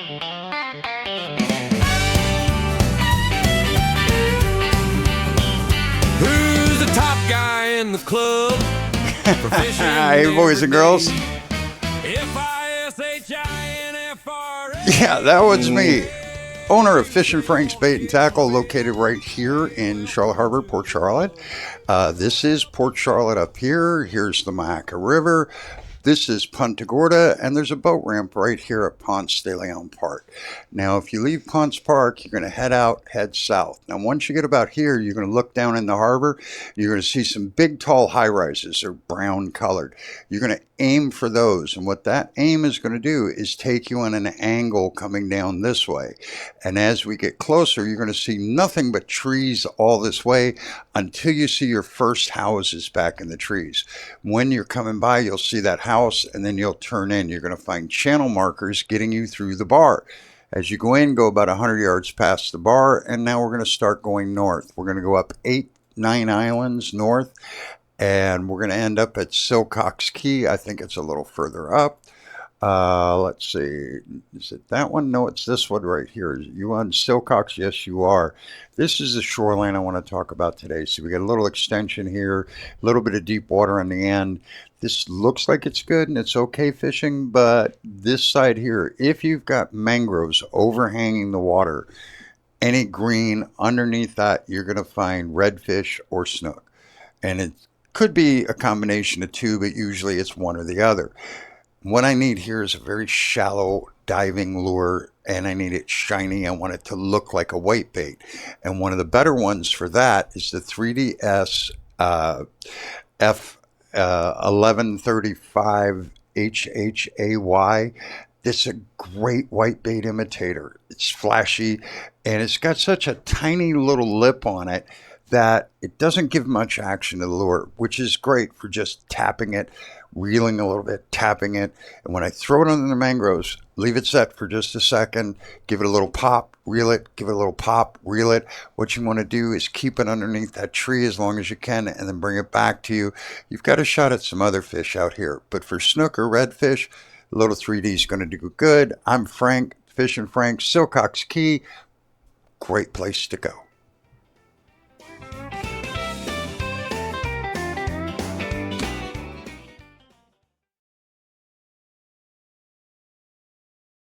Who's the top guy in the club? For fishing Hey, boys and girls. Fishinfrank. Yeah, that was me. Owner of Fishin Frank's Bait and Tackle, located right here in Charlotte Harbor, Port Charlotte. This is Port Charlotte up here. Here's the Matlacha River. This is Punta Gorda, and there's a boat ramp right here at Ponce de Leon Park. Now, if you leave Ponce Park, you're going to head south. Now, once you get about here, you're going to look down in the harbor. You're going to see some big, tall high-rises. They're brown colored. You're going to aim for those, and what that aim is going to do is take you on an angle coming down this way. And as we get closer, you're going to see nothing but trees all this way until you see your first houses back in the trees. When you're coming by, you'll see that house, and then you'll turn in. You're going to find channel markers getting you through the bar. As you go in, go about 100 yards past the bar, and now we're going to start going north. We're going to go up 8-9 islands north, and we're going to end up at Silcox Key. I think it's a little further up. Let's see. Is it that one? No, it's this one right here. Are you on Silcox? Yes, you are. This is the shoreline I want to talk about today. So we got a little extension here, a little bit of deep water on the end. This looks like it's good and it's okay fishing, but this side here, if you've got mangroves overhanging the water, any green underneath that, you're going to find redfish or snook. And it could be a combination of two, but usually it's one or the other. What I need here is a very shallow diving lure, and I need it shiny. I want it to look like a white bait. And one of the better ones for that is the 3DS F1135 HHAY. This is a great white bait imitator. It's flashy, and it's got such a tiny little lip on it that it doesn't give much action to the lure, which is great for just tapping it, reeling a little bit, tapping it. And when I throw it under the mangroves, leave it set for just a second, give it a little pop, reel it, give it a little pop, reel it. What you want to do is keep it underneath that tree as long as you can and then bring it back to you. You've got a shot at some other fish out here, but for snook or redfish, a little 3D is going to do good. I'm Frank, Fishin Frank, Silcox Key. Great place to go.